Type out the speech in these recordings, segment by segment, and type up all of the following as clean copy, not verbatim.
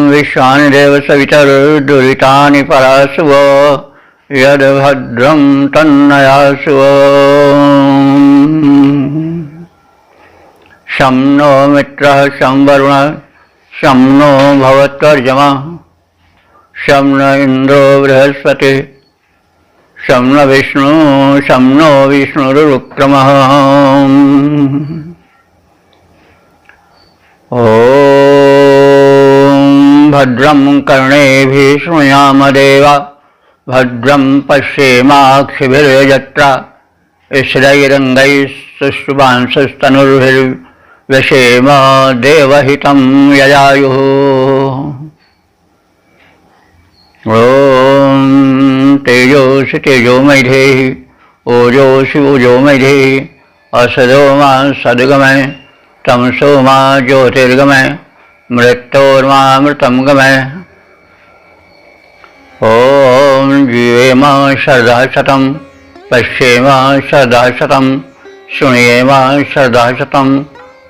विश्वानिदेव सवितर्दुरितानि परासुव यद्भद्रं तन्नयासुव। शं नो मित्रः शं वरुणः शं नो भवत्वर्यमा शं न इन्द्रो बृहस्पतिः शं न विष्णुरुक्रमः। भद्रं कर्णेभिः शृणुयाम देवा भद्रं पश्येमाक्षिभिर्यजत्रा स्थिरैरङ्गैः सुष्ठुवांसस्तनुर्भिर्व्यसेम देवहितं यजायुः। ॐ तेजोषि तेजोमयधेहि ओजोषि ओजोमयधेहि असदो मा सद्गमय तमसो मा ज्योतिर्गमय मृत्योर्मामृतं गमय। ॐ जीवेम शरदा शतं पश्येम शरदा शतं शृणुयेम शरदा शतं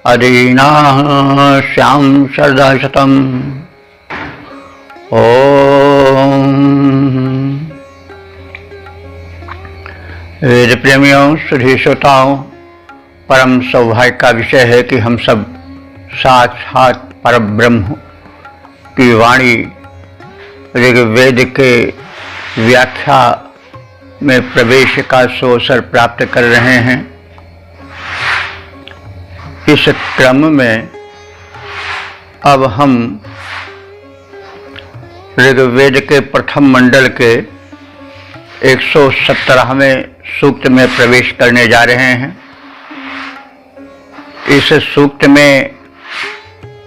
अदीनास्याम शरदा शतं। ॐ वेद प्रेमियों सुधी श्रोताओं, परम सौभाग्य का विषय है कि हम सब साक्षात परब्रह्म की वाणी ऋग्वेद के व्याख्या में प्रवेश का अवसर प्राप्त कर रहे हैं। इस क्रम में अब हम ऋग्वेद के प्रथम मंडल के 117वें सूक्त में प्रवेश करने जा रहे हैं। इस सूक्त में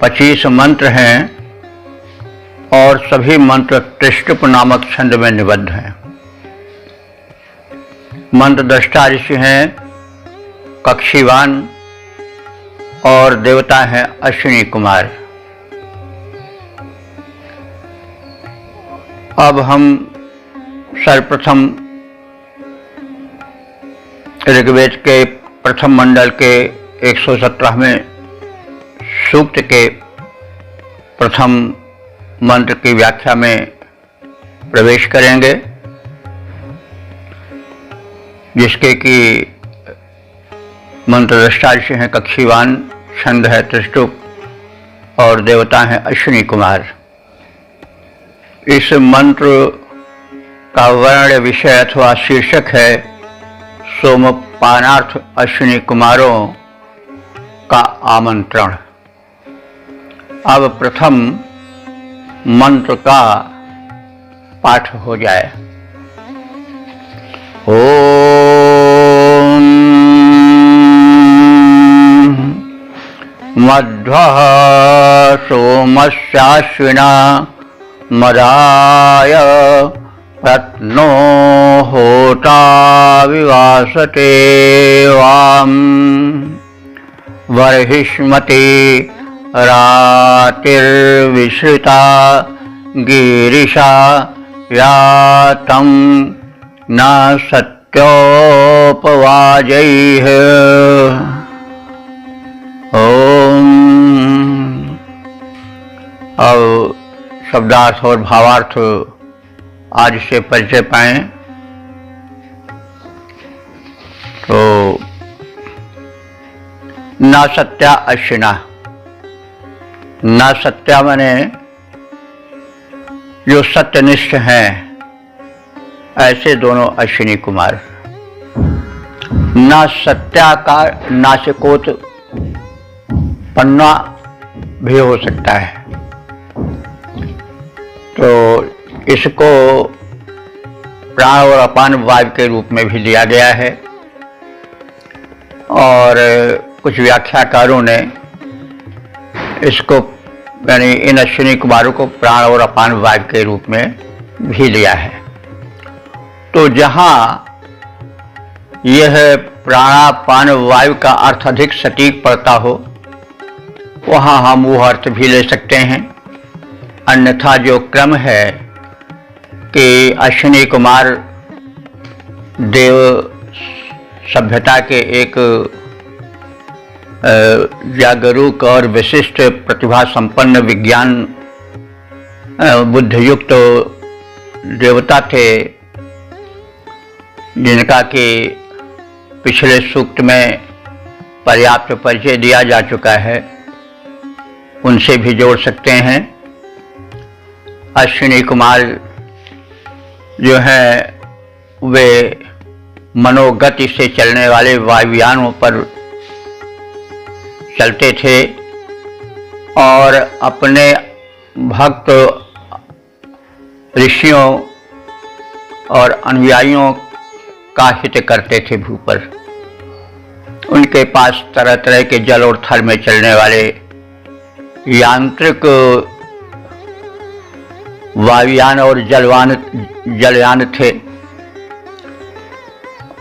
25 मंत्र हैं और सभी मंत्र त्रिष्टुप नामक छंद में निबद्ध हैं। मंत्र दृष्टा ऋषि हैं कक्षीवान और देवता हैं अश्विनी कुमार। अब हम सर्वप्रथम ऋग्वेद के प्रथम मंडल के 117वें सूक्त के प्रथम मंत्र की व्याख्या में प्रवेश करेंगे, जिसके कि मंत्रदृष्टा ऋषि हैं कक्षीवान, छंद है त्रिष्टुप और देवता हैं अश्विनी कुमार। इस मंत्र का वर्ण विषय अथवा शीर्षक है सोमपानार्थ अश्विनी कुमारों का आमंत्रण। अब प्रथम मंत्र का पाठ हो जाए। ओम मध्वः सोमस्याश्विना मदाय रत्नो होता विवासते वाम वर्हिष्मति रातिर्विश्रिता गिरिशा यातं न सत्योपवाजैः। ओम। अब शब्दार्थ और भावार्थ आज से परिचय पाएं। तो न सत्या अश्विना, न सत्या माने जो सत्यनिष्ठ हैं ऐसे दोनों अश्विनी कुमार। न सत्या का नासिकोत पन्ना भी हो सकता है, तो इसको प्राण और अपान वायु के रूप में भी लिया गया है और कुछ व्याख्याकारों ने इसको यानी इन अश्विनी कुमारों को प्राण और अपान वायु के रूप में भी लिया है। तो जहाँ यह प्राणापान वायु का अर्थ अधिक सटीक पड़ता हो वहाँ हम वो अर्थ भी ले सकते हैं। अन्यथा जो क्रम है कि अश्विनी कुमार देव सभ्यता के एक जागरूक और विशिष्ट प्रतिभा संपन्न विज्ञान बुद्धियुक्त देवता थे, जिनका कि पिछले सूक्त में पर्याप्त परिचय दिया जा चुका है, उनसे भी जोड़ सकते हैं। अश्विनी कुमार जो है वे मनोगति से चलने वाले वायुयानों पर चलते थे और अपने भक्त ऋषियों और अनुयायियों का हित करते थे भू पर। उनके पास तरह तरह के जल और थल में चलने वाले यांत्रिक वायुयान और जलयान थे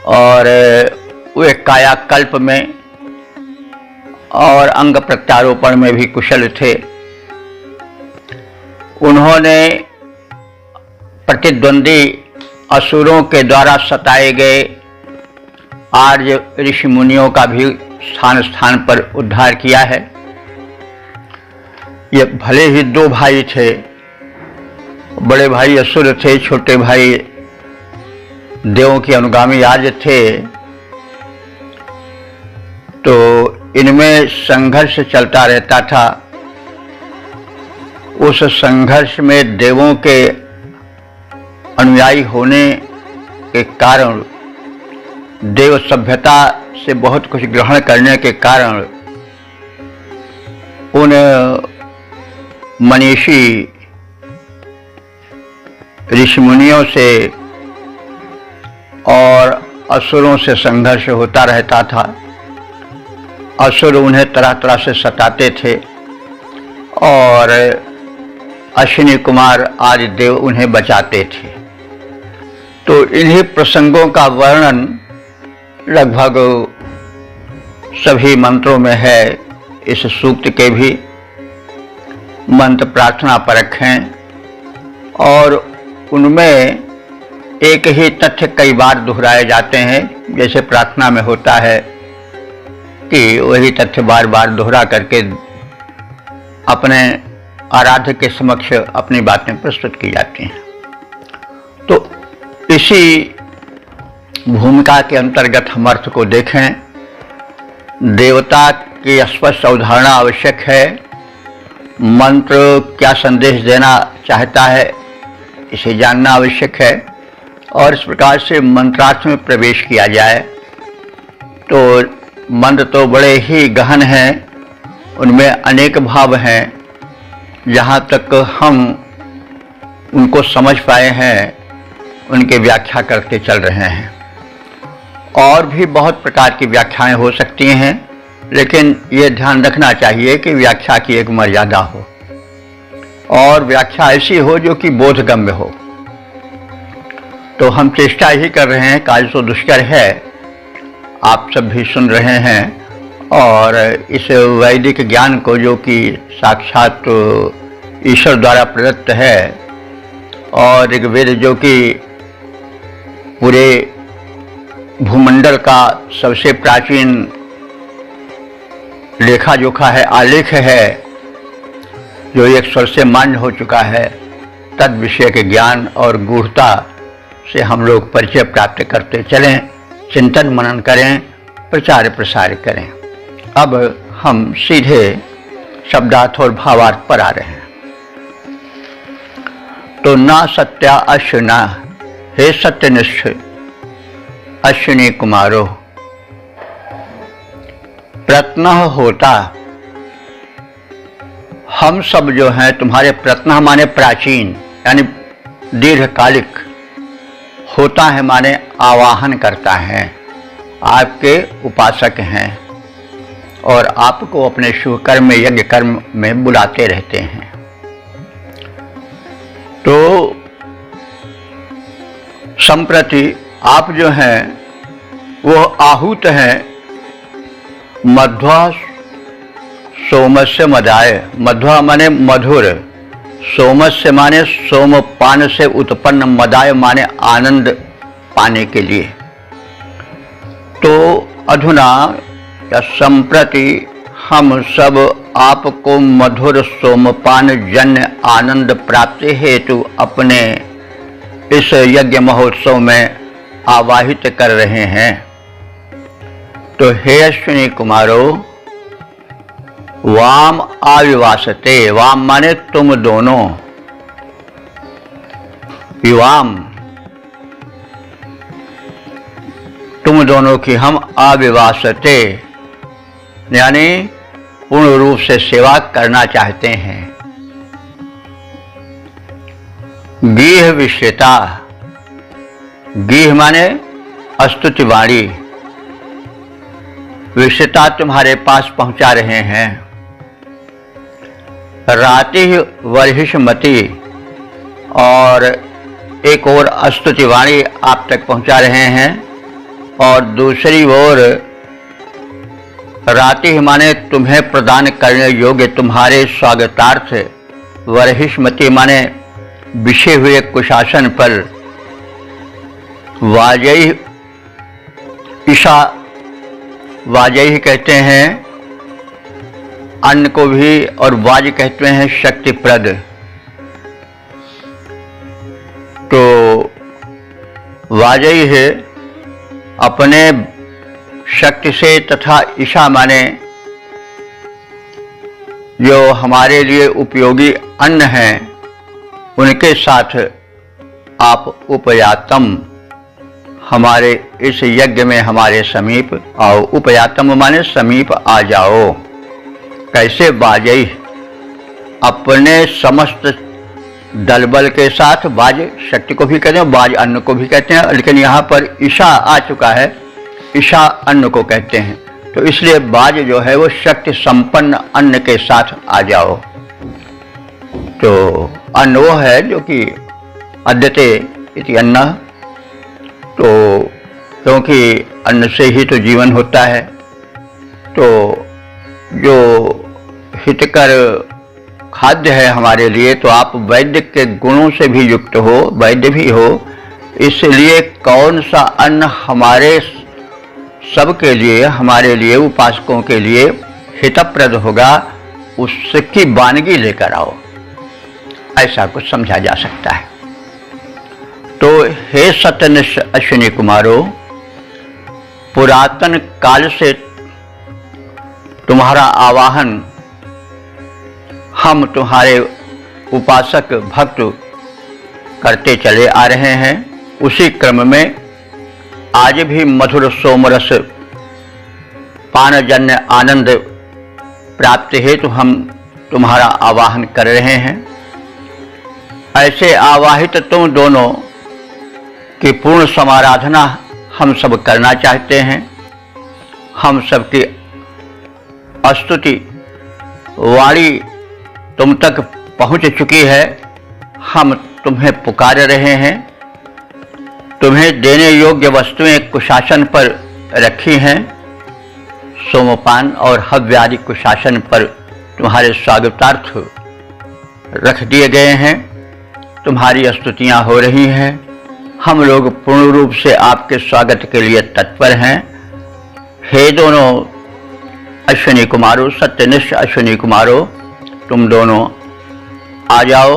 और वे कायाकल्प में और अंग प्रत्यारोपण में भी कुशल थे। उन्होंने प्रतिद्वंदी असुरों के द्वारा सताए गए आर्य ऋषि मुनियों का भी स्थान स्थान पर उद्धार किया है। ये भले ही दो भाई थे, बड़े भाई असुर थे, छोटे भाई देवों के अनुगामी आर्य थे, तो इनमें संघर्ष चलता रहता था। उस संघर्ष में देवों के अनुयायी होने के कारण, देव सभ्यता से बहुत कुछ ग्रहण करने के कारण उन मनीषी ऋषि मुनियों से और असुरों से संघर्ष होता रहता था। असुर उन्हें तरह तरह से सताते थे और अश्विनी कुमार आदि देव उन्हें बचाते थे। तो इन्हीं प्रसंगों का वर्णन लगभग सभी मंत्रों में है। इस सूक्त के भी मंत्र प्रार्थना परक हैं और उनमें एक ही तथ्य कई बार दोहराए जाते हैं। जैसे प्रार्थना में होता है कि वही तथ्य बार बार दोहरा करके अपने आराध्य के समक्ष अपनी बातें प्रस्तुत की जाती हैं। तो इसी भूमिका के अंतर्गत हम अर्थ को देखें। देवता की स्पष्ट अवधारणा आवश्यक है। मंत्र क्या संदेश देना चाहता है, इसे जानना आवश्यक है और इस प्रकार से मंत्रार्थ में प्रवेश किया जाए। तो मंत्र तो बड़े ही गहन हैं, उनमें अनेक भाव हैं। जहाँ तक हम उनको समझ पाए हैं, उनकी व्याख्या करते चल रहे हैं। और भी बहुत प्रकार की व्याख्याएं हो सकती हैं, लेकिन ये ध्यान रखना चाहिए कि व्याख्या की एक मर्यादा हो और व्याख्या ऐसी हो जो कि बोधगम्य हो। तो हम चेष्टा ही कर रहे हैं, कार्य तो दुष्कर है, आप सब भी सुन रहे हैं और इस वैदिक ज्ञान को जो कि साक्षात ईश्वर द्वारा प्रदत्त है और ऋग्वेद जो कि पूरे भूमंडल का सबसे प्राचीन लेखा जोखा है, आलेख है, जो एक स्वर से मान्य हो चुका है, तद विषय के ज्ञान और गूढ़ता से हम लोग परिचय प्राप्त करते चलें, चिंतन मनन करें, प्रचार प्रसार करें। अब हम सीधे शब्दार्थ और भावार्थ पर आ रहे हैं। तो ना सत्या अश्विना, हे सत्यनिष्ठ अश्विनी कुमारो, प्रत्नः होता, हम सब जो हैं तुम्हारे, प्रत्नः माने प्राचीन यानी दीर्घकालिक, होता है माने आवाहन करता है, आपके उपासक हैं और आपको अपने शुभ कर्म में, यज्ञ कर्म में बुलाते रहते हैं। तो संप्रति आप जो हैं वो आहूत हैं मध्वा सोमस्य मदाय। मध्वा माने मधुर, सोमस्य माने सोमपान से उत्पन्न, मदाय माने आनंद पाने के लिए। तो अधुना या संप्रति हम सब आपको मधुर सोमपान जन्य आनंद प्राप्ति हेतु अपने इस यज्ञ महोत्सव में आवाहित कर रहे हैं। तो हे अश्विनी कुमारो, वाम आविवासते, वाम माने तुम दोनों, विवाम तुम दोनों की हम आविवासते यानी पूर्ण रूप से सेवा करना चाहते हैं। गीह विश्वेता, गीह माने स्तुति वाणी, विश्वेता तुम्हारे पास पहुंचा रहे हैं। राति वर्हिष्मति, और एक और स्तुति वाणी आप तक पहुंचा रहे हैं, और दूसरी ओर राति माने तुम्हें प्रदान करने योग्य तुम्हारे स्वागतार्थ, वर्हिष्मति माने बिछे हुए कुशासन पर, वाजयी ईशा, वाजयी कहते हैं अन्न को भी, और वाज कहते हैं शक्तिप्रद। तो वाजयी है अपने शक्ति से, तथा ईशा माने जो हमारे लिए उपयोगी अन्न हैं उनके साथ आप उपयातम हमारे इस यज्ञ में हमारे समीप आओ। उपयातम माने समीप आ जाओ। कैसे? बाजई, अपने समस्त दल बल के साथ, बाज शक्ति को भी कहते हैं, बाज अन्न को भी कहते हैं, लेकिन यहाँ पर ईशा आ चुका है, ईशा अन्न को कहते हैं, तो इसलिए बाज जो है वो शक्ति संपन्न अन्न के साथ आ जाओ। तो अन्न वो है जो कि अद्यते इति अन्न, तो क्योंकि अन्न से ही तो जीवन होता है। तो जो हितकर खाद्य है हमारे लिए, तो आप वैद्य के गुणों से भी युक्त हो, वैद्य भी हो, इसलिए कौन सा अन्न हमारे सबके लिए, हमारे लिए, उपासकों के लिए हितप्रद होगा, उसकी वानगी लेकर आओ, ऐसा कुछ समझा जा सकता है। तो हे सत्यनिष्ठ अश्विनी कुमारो, पुरातन काल से तुम्हारा आवाहन हम तुम्हारे उपासक भक्त करते चले आ रहे हैं। उसी क्रम में आज भी मधुर सोमरस पानजन्य आनंद प्राप्ति हेतु हम तुम्हारा आवाहन कर रहे हैं। ऐसे आवाहित तुम दोनों की पूर्ण समाराधना हम सब करना चाहते हैं। हम सबकी स्तुति वाणी तुम तक पहुंच चुकी है। हम तुम्हें पुकार रहे हैं। तुम्हें देने योग्य वस्तुएं कुशासन पर रखी हैं। सोमपान और हव्य आदि कुशासन पर तुम्हारे स्वागतार्थ रख दिए गए हैं। तुम्हारी स्तुतियां हो रही हैं। हम लोग पूर्ण रूप से आपके स्वागत के लिए तत्पर हैं। हे दोनों अश्विनी कुमारों, सत्यनिष्ठ अश्विनी कुमारों, तुम दोनों आ जाओ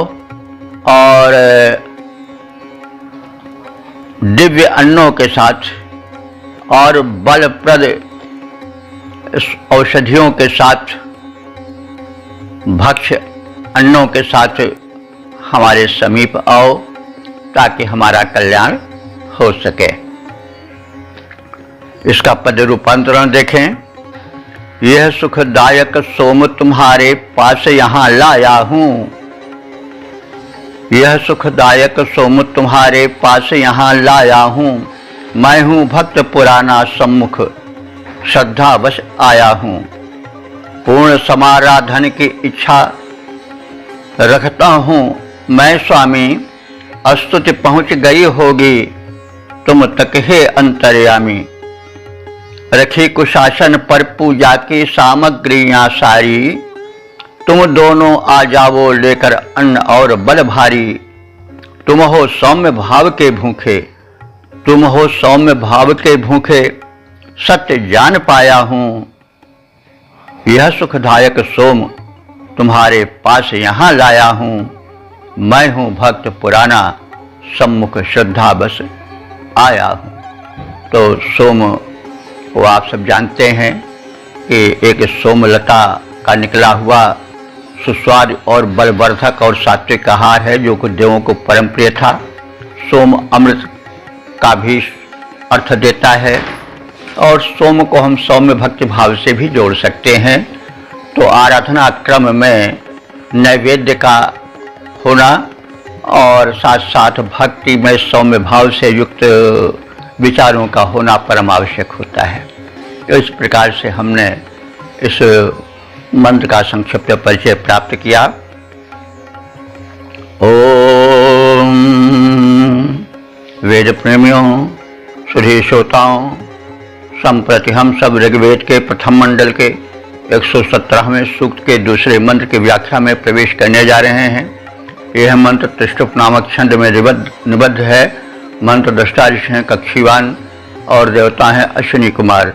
और दिव्य अन्नों के साथ और बलप्रद औषधियों के साथ, भक्ष्य अन्नों के साथ हमारे समीप आओ, ताकि हमारा कल्याण हो सके। इसका पद रूपांतरण देखें। यह सुखदायक सोम तुम्हारे पास यहाँ लाया हूँ। यह सुखदायक सोम तुम्हारे पास यहाँ लाया हूँ। मैं हूँ भक्त पुराना सम्मुख, श्रद्धावश आया हूँ। पूर्ण समाराधन की इच्छा रखता हूँ मैं स्वामी। स्तुति पहुँच गई होगी तुम तक हे अंतर्यामी। रखी कुशासन पर पूजा की सामग्रियां सारी, तुम दोनों आ जाओ लेकर अन्न और बल भारी। तुम हो सौम्य भाव के भूखे, तुम हो सौम्य भाव के भूखे, सत्य जान पाया हूं। यह सुखदायक सोम तुम्हारे पास यहाँ लाया हूं। मैं हूं भक्त पुराना, सम्मुख श्रद्धा बस आया हूं। तो सोम वो आप सब जानते हैं कि एक सोमलता का निकला हुआ सुस्वाद और बलवर्धक और सात्विक आहार है, जो कुछ देवों को परम प्रिय था। सोम अमृत का भी अर्थ देता है और सोम को हम सौम्य भक्ति भाव से भी जोड़ सकते हैं। तो आराधना क्रम में नैवेद्य का होना और साथ साथ भक्ति में सौम्य भाव से युक्त विचारों का होना परम आवश्यक होता है। तो इस प्रकार से हमने इस मंत्र का संक्षिप्त परिचय प्राप्त किया। ओम वेद प्रेमियों, सुधी श्रोताओं, संप्रति हम सब ऋग्वेद के प्रथम मंडल के 117वें सूक्त के दूसरे मंत्र की व्याख्या में प्रवेश करने जा रहे हैं। यह मंत्र त्रिष्टुप नामक छंद में निबद्ध है। मंत्र दृष्टा ऋषि हैं कक्षीवान और देवता हैं अश्विनी कुमार।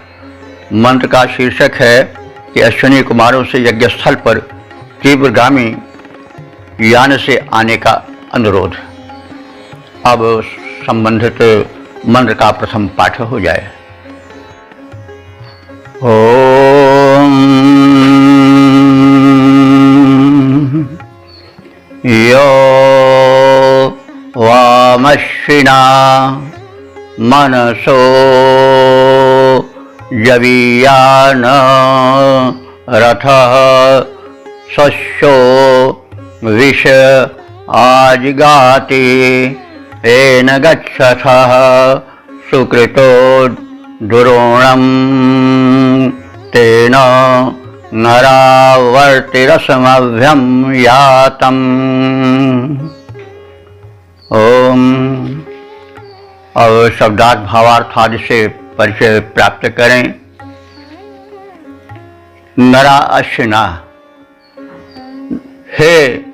मंत्र का शीर्षक है कि अश्विनी कुमारों से यज्ञ स्थल पर तीव्रगामी यान से आने का अनुरोध। अब संबंधित मंत्र का प्रथम पाठ हो जाए। ओम यो वामश्विना मनसो यवीयान रथः स्वस्यो विष आजिगाति येन गच्छथः सुकृतो दुरोणं तेन नरावर्तिरसमभ्यं यातम्। ओम। और शब्दार्थ भावार्थ आदि से परिचय प्राप्त करें। नरा अश्विना, हे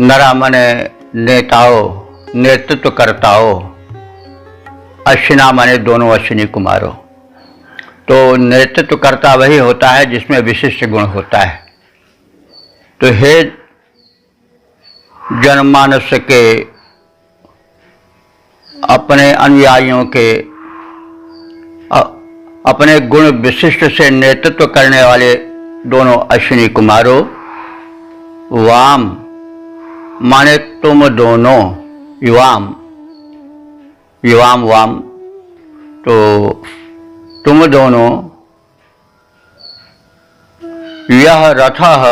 नरा माने नेताओं, नेतृत्व करताओ। अश्विना माने दोनों अश्विनी कुमारों। तो नेतृत्व करता वही होता है जिसमें विशिष्ट गुण होता है। तो हे जनमानस के अपने अनुयायियों के अपने गुण विशिष्ट से नेतृत्व करने वाले दोनों अश्विनी कुमारों। वाम माने तुम दोनों, युवाम युवाम वाम, तो तुम दोनों। यह रथः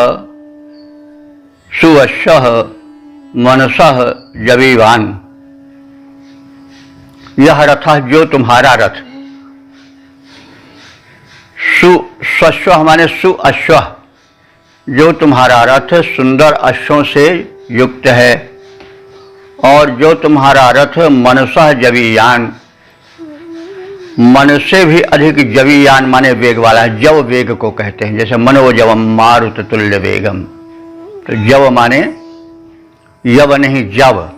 सुवशः मनसः जवीवान। यह रथ जो तुम्हारा रथ, सुस्व माने सुअश्व, जो तुम्हारा रथ सुंदर अश्वों से युक्त है। और जो तुम्हारा रथ मनसः जवीयान, मन से भी अधिक जवीयान माने वेग वाला है। जव वेग को कहते हैं, जैसे मनोजवम मारुत तुल्य वेगम। तो जव माने यव नहीं जव,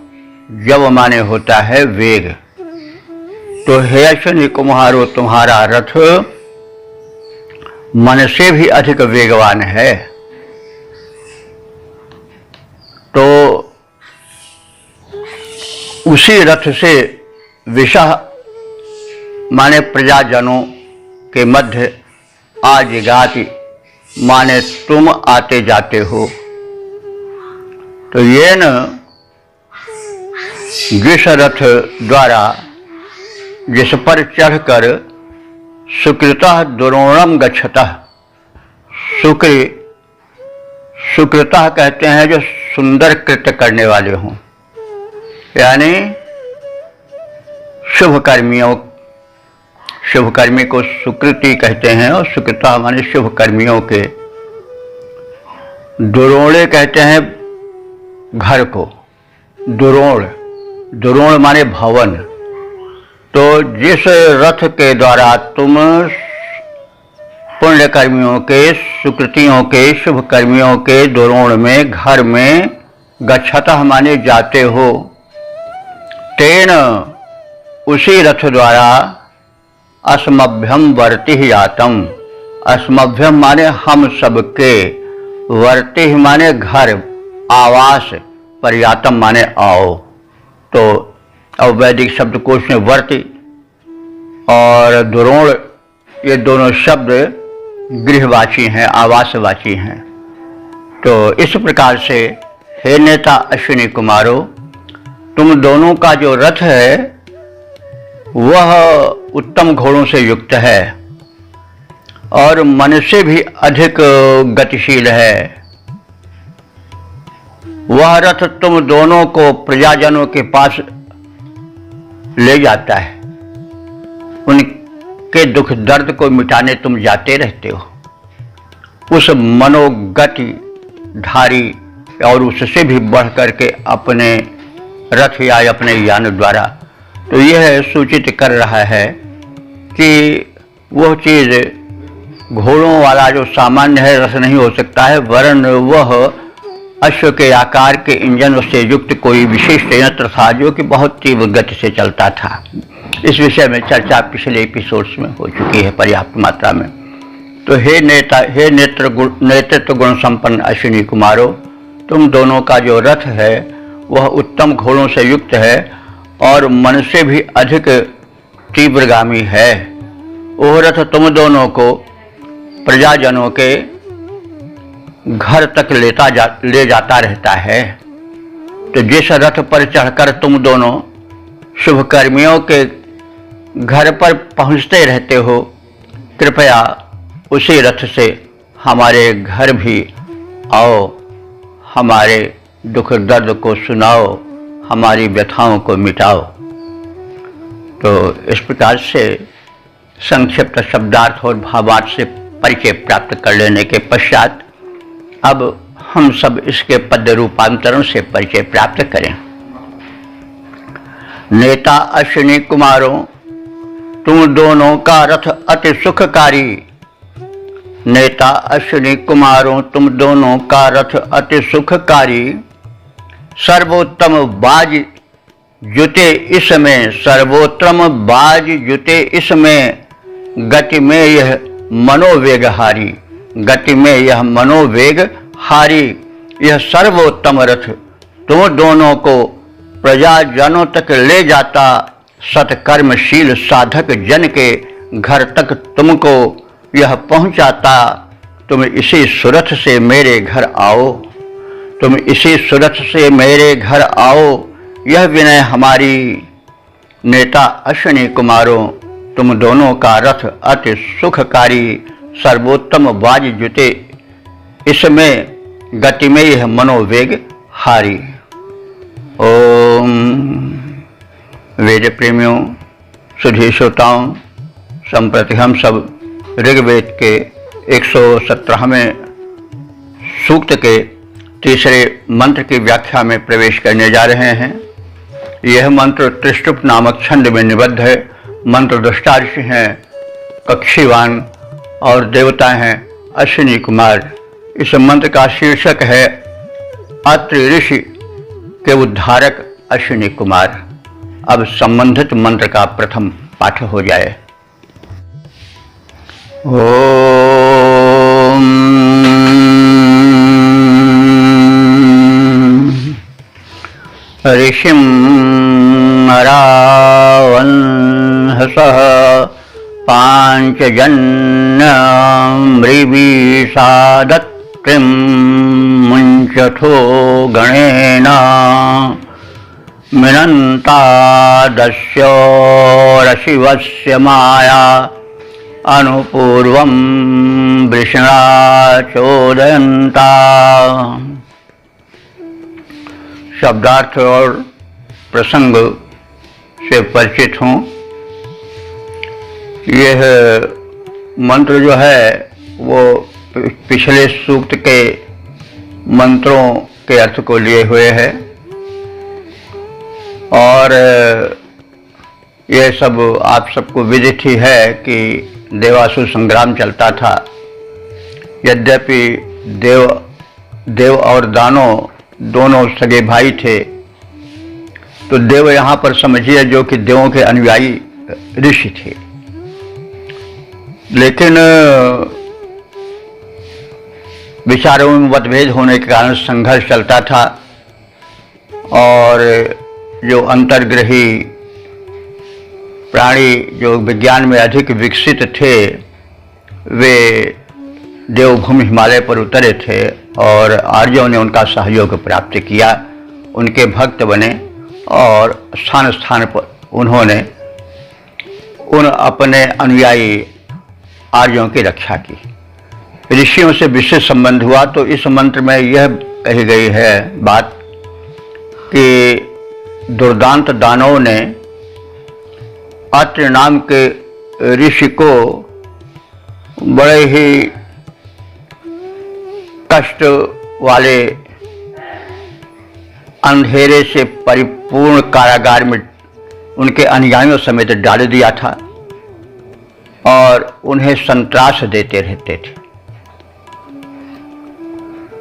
जव माने होता है वेग। तो हे अश्विनी कुमारो, तुम्हारा रथ मन से भी अधिक वेगवान है। तो उसी रथ से विषह माने प्रजाजनों के मध्य आजिगाति माने तुम आते जाते हो। तो ये न जिस रथ द्वारा जिस पर चढ़कर सुकृतः दुरोणम गच्छतः, सुकृतः कहते हैं जो सुंदर कृत्य करने वाले हों, यानी शुभकर्मी को सुकृति कहते हैं। और सुकृतः माने शुभकर्मियों के। दुरोणे कहते हैं घर को, दुरोण माने भवन। तो जिस रथ के द्वारा तुम पुण्य कर्मियों के, सुकृतियों के, शुभ कर्मियों के द्रोण में, घर में गच्छतः माने जाते हो। तेन उसी रथ द्वारा अस्मभ्यम वर्ति जातम, अस्मभ्यम माने हम सबके, वर्ति माने घर, आवास, पर्यातम माने आओ। तो अब वैदिक शब्दकोश में वर्ति और द्रोण ये दोनों शब्द गृहवाची हैं, आवासवाची हैं। तो इस प्रकार से हे नेता अश्विनी कुमारों, तुम दोनों का जो रथ है वह उत्तम घोड़ों से युक्त है और मन से भी अधिक गतिशील है। वह रथ तुम दोनों को प्रजाजनों के पास ले जाता है, उनके दुख दर्द को मिटाने तुम जाते रहते हो। उस मनोगति धारी और उससे भी बढ़ करके अपने रथ या अपने यान द्वारा, तो यह सूचित कर रहा है कि वह चीज घोड़ों वाला जो सामान्य है रथ नहीं हो सकता है, वरन वह अश्व के आकार के इंजन से युक्त कोई विशेष यंत्र था जो कि बहुत तीव्र गति से चलता था। इस विषय में चर्चा पिछले एपिसोड्स में हो चुकी है पर्याप्त मात्रा में। तो हे नेता, हे नेतृत्व गुण संपन्न अश्विनी कुमारों, तुम दोनों का जो रथ है वह उत्तम घोड़ों से युक्त है और मन से भी अधिक तीव्रगामी है। वह रथ तुम दोनों को प्रजाजनों के घर तक ले जाता रहता है। तो जिस रथ पर चढ़कर तुम दोनों शुभ कर्मियों के घर पर पहुंचते रहते हो, कृपया उसी रथ से हमारे घर भी आओ, हमारे दुख दर्द को सुनाओ, हमारी व्यथाओं को मिटाओ। तो इस प्रकार से संक्षिप्त शब्दार्थ और भावार्थ से परिचय प्राप्त कर लेने के पश्चात अब हम सब इसके पद रूपांतरण से परिचय प्राप्त करें। नेता अश्विनी कुमारों, तुम दोनों का रथ अति सुखकारी। नेता अश्विनी कुमारों, तुम दोनों का रथ अति सुखकारी। सर्वोत्तम बाज जुते इसमें, सर्वोत्तम बाज जुते इसमें, गति में यह मनोवेग हारी, गति में यह मनोवेग हारी। यह सर्वोत्तम रथ तुम दोनों को प्रजाजनों तक ले जाता, सत्कर्मशील साधक जन के घर तक तुमको यह पहुंचाता। तुम इसी सुरथ से मेरे घर आओ, तुम इसी सुरथ से मेरे घर आओ, यह विनय हमारी। नेता अश्विनी कुमारों, तुम दोनों का रथ अति सुखकारी, सर्वोत्तम बाज जुते इसमें, गति में यह मनोवेग हारी। ओम वेद प्रेमियों, सुधी श्रोताओं, संप्रति हम सब ऋग्वेद के 117वें सूक्त के तीसरे मंत्र की व्याख्या में प्रवेश करने जा रहे हैं। यह मंत्र त्रिष्टुप नामक छंद में निबद्ध है। मंत्र दृष्टा ऋषि हैं कक्षीवान और देवता हैं अश्विनी कुमार। इस मंत्र का शीर्षक है अत्रि ऋषि के उद्धारक अश्विनी कुमार। अब संबंधित मंत्र का प्रथम पाठ हो जाए। ओम ऋषिं रावंहसः पाञ्चजन्यमृवीषादत्रिं मुञ्चथो गणेन मिनन्तादस्योरशिवस्य माया अनुपूर्वं वृषणा चोदयन्ता। शब्दार्थ और प्रसंग से परिचित हूँ। यह मंत्र जो है वो पिछले सूक्त के मंत्रों के अर्थ को लिए हुए है और यह सब आप सबको विदित ही है कि देवासुर संग्राम चलता था यद्यपि देव और दानव दोनों सगे भाई थे, तो देव यहाँ पर समझिए जो कि देवों के अनुयायी ऋषि थे, लेकिन विचारों में मतभेद होने के कारण संघर्ष चलता था और जो अंतर्ग्रही प्राणी जो विज्ञान में अधिक विकसित थे वे देवभूमि हिमालय पर उतरे थे और आर्यों ने उनका सहयोग प्राप्त किया, उनके भक्त बने और स्थान स्थान पर उन्होंने उन अपने अनुयायी आर्यों की रक्षा की। ऋषियों से विशेष संबंध हुआ तो इस मंत्र में यह कही गई है बात कि दुर्दांत दानव ने अत्रि नाम के ऋषि को बड़े ही कष्ट वाले अंधेरे से परिपूर्ण कारागार में उनके अनुयायियों समेत डाल दिया था और उन्हें संत्रास देते रहते थे।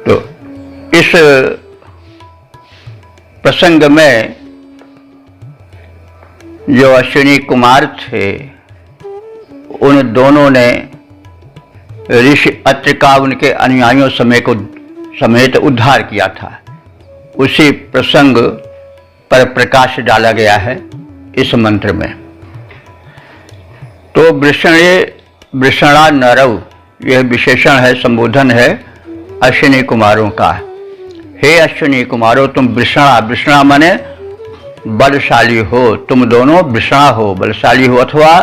तो इस प्रसंग में जो अश्विनी कुमार थे उन दोनों ने ऋषि अत्रि का उनके अनुयायियों समेत उद्धार किया था। उसी प्रसंग पर प्रकाश डाला गया है इस मंत्र में। तो वृषणा नरव यह विशेषण है, संबोधन है अश्विनी कुमारों का। हे अश्विनी कुमारों, तुम वृषणा माने बलशाली हो, तुम दोनों वृषणा हो, बलशाली हो अथवा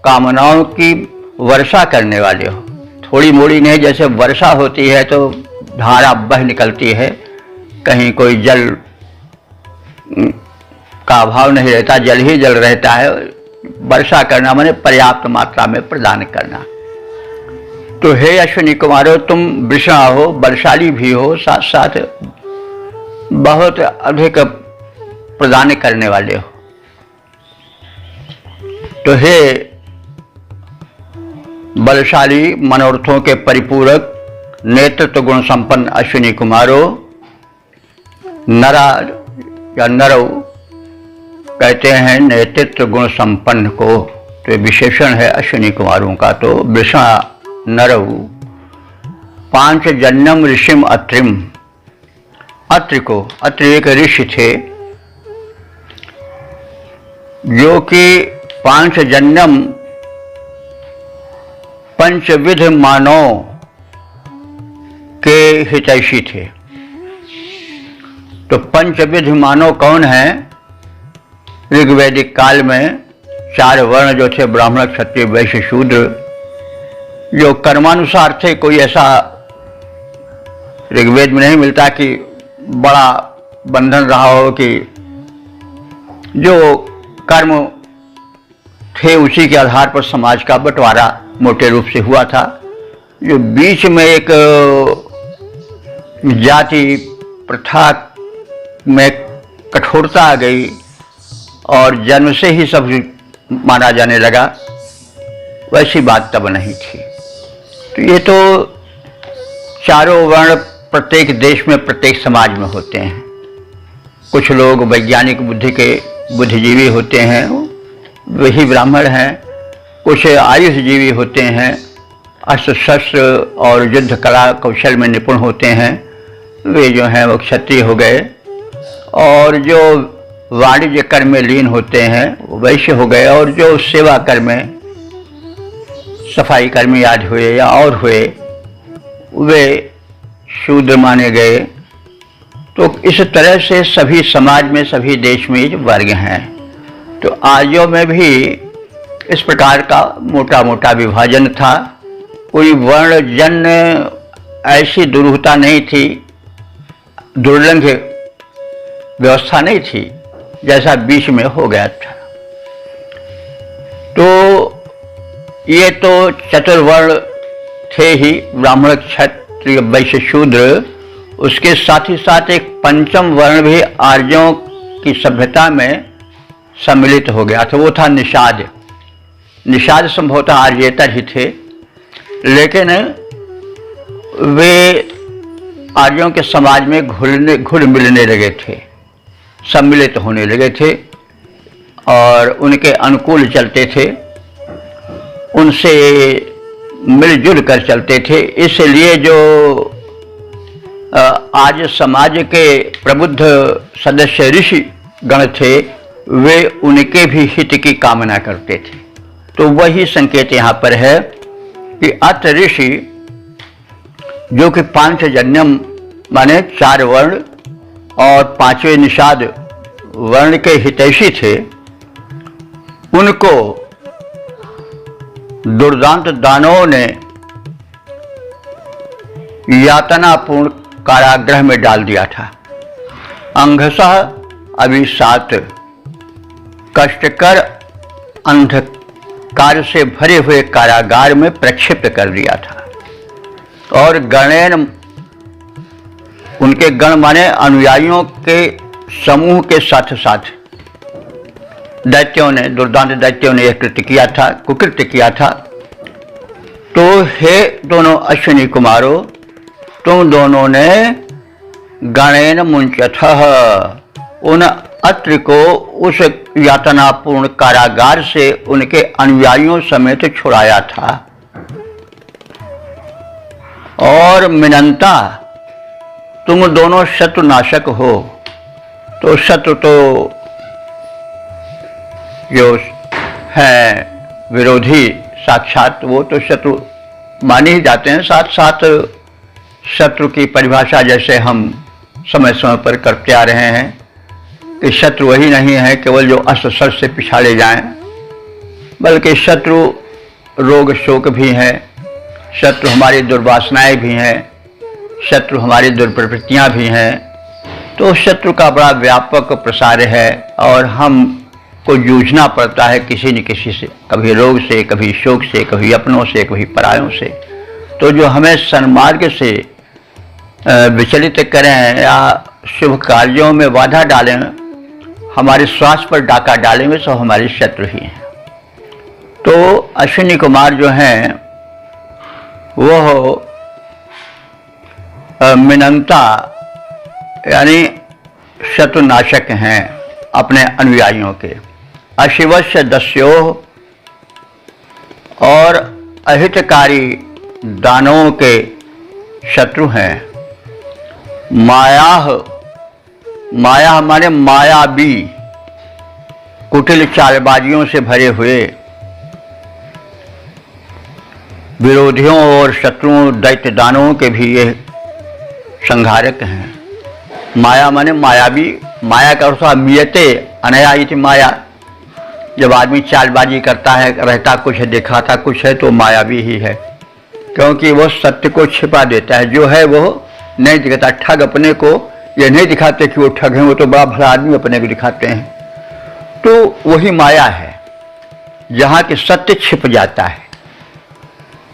कामनाओं की वर्षा करने वाले हो। थोड़ी मोड़ी नहीं, जैसे वर्षा होती है तो धारा बह निकलती है, कहीं कोई जल का अभाव नहीं रहता, जल ही जल रहता है। वर्षा करना माने पर्याप्त मात्रा में प्रदान करना। तो हे अश्विनी कुमारों, तुम वृषणा हो, बलशाली भी हो, साथ साथ बहुत अधिक प्रदान करने वाले हो। तो हे बलशाली मनोरथों के परिपूरक नेतृत्व गुण संपन्न अश्विनी कुमारों, नरा या नरव कहते हैं नेतृत्व गुण संपन्न को। तो ये विशेषण है अश्विनी कुमारों का। तो वृषणा नरव पांच जन्यम ऋषिम अत्रिम, अत्रि एक ऋषि थे जो कि पांच जन्यम पंचविध मानव के हितैषी थे। तो पंचविध मानव कौन है? ऋग्वैदिक काल में चार वर्ण जो थे, ब्राह्मण क्षत्रिय वैश्य शूद्र, जो कर्मानुसार थे। कोई ऐसा ऋग्वेद में नहीं मिलता कि बड़ा बंधन रहा हो, कि जो कर्म थे उसी के आधार पर समाज का बंटवारा मोटे रूप से हुआ था। जो बीच में एक जाति प्रथा में कठोरता आ गई और जन्म से ही सब माना जाने लगा, वैसी बात तब नहीं थी। तो ये तो चारों वर्ण प्रत्येक देश में प्रत्येक समाज में होते हैं। कुछ लोग वैज्ञानिक बुद्धि के बुद्धिजीवी होते हैं, वही ब्राह्मण हैं। कुछ आयुषजीवी होते हैं, अस्त्र शस्त्र और युद्ध कला कौशल में निपुण होते हैं, वे जो हैं वो क्षत्रिय हो गए। और जो वाणिज्य कर्म में लीन होते हैं वो वैश्य हो गए। और जो सेवा कर्म में सफाई कर्मी आज हुए या और हुए वे शूद्र माने गए। तो इस तरह से सभी समाज में सभी देश में वर्ग हैं। तो आर्यों में भी इस प्रकार का मोटा मोटा विभाजन था। कोई वर्णजन्य ऐसी दुरूहता नहीं थी, दुर्लंघ व्यवस्था नहीं थी जैसा बीच में हो गया था। तो ये तो चतुर्वर्ण थे ही, ब्राह्मण क्षत्रिय वैश्य शूद्र। उसके साथ ही साथ एक पंचम वर्ण भी आर्यों की सभ्यता में सम्मिलित हो गया था, वो था निषाद। निषाद संभवतः आर्येतर ही थे, लेकिन वे आर्यों के समाज में घुल मिलने लगे थे, सम्मिलित होने लगे थे और उनके अनुकूल चलते थे, उनसे मिलजुल कर चलते थे। इसलिए जो आज समाज के प्रबुद्ध सदस्य ऋषि गण थे, वे उनके भी हित की कामना करते थे। तो वही संकेत यहाँ पर है कि अत ऋषि, जो कि पांचजन्यम माने 4 वर्ण और 5वें निषाद वर्ण के हितैषी थे, उनको दुर्दांत दानवों ने यातनापूर्ण कारागृह में डाल दिया था। अंघसः अभिशात, कष्टकर अंधकार से भरे हुए कारागार में प्रक्षिप्त कर दिया था। और गणेन, उनके गण माने अनुयायियों के समूह के साथ साथ दैत्यों ने, दुर्दांत दैत्यों ने यह कृत्य किया था, कुकृत्य किया था। तो हे दोनों अश्विनी कुमारों, तुम दोनों ने गणेन मुंचथः, उन अत्रि को उस यातनापूर्ण कारागार से उनके अनुयायियों समेत छुड़ाया था। और मिनंता, तुम दोनों शत्रुनाशक हो। तो शत्रु तो जो हैं विरोधी साक्षात, वो तो शत्रु माने ही जाते हैं। साथ साथ शत्रु की परिभाषा जैसे हम समय समय पर करते आ रहे हैं कि शत्रु वही नहीं है केवल जो अस्त्र शस्त्र से पिछाड़े जाएं, बल्कि शत्रु रोग शोक भी हैं, शत्रु हमारी दुर्वासनाएं भी हैं, शत्रु हमारी दुर्प्रवृत्तियां भी हैं। तो शत्रु का बड़ा व्यापक प्रसार है और हम को जूझना पड़ता है किसी न किसी से, कभी रोग से, कभी शोक से, कभी अपनों से, कभी परायों से। तो जो हमें सन्मार्ग से विचलित करें या शुभ कार्यों में बाधा डालें, हमारे स्वास्थ्य पर डाका डालेंगे, तो हमारे शत्रु ही हैं। तो अश्विनी कुमार जो हैं वो मिनंता यानी शत्रुनाशक हैं अपने अनुयायियों के। अशिवस्य दस्यो, और अहितकारी दानवों के शत्रु हैं। मायाह, माया माने मायावी, कुटिल चालबाजियों से भरे हुए विरोधियों और शत्रुओं दैत्य दानवों के भी ये संहारक हैं। माया माने मायावी, माया का अर्थ मियते अनया इति माया। जब आदमी चालबाजी करता है, रहता कुछ है, दिखाता कुछ है, तो मायावी ही है, क्योंकि वो सत्य को छिपा देता है। जो है वो नहीं दिखाता। ठग अपने को ये नहीं दिखाते कि वो ठग हैं, वो तो बड़ा भला आदमी अपने को दिखाते हैं। तो वही माया है जहाँ के सत्य छिप जाता है।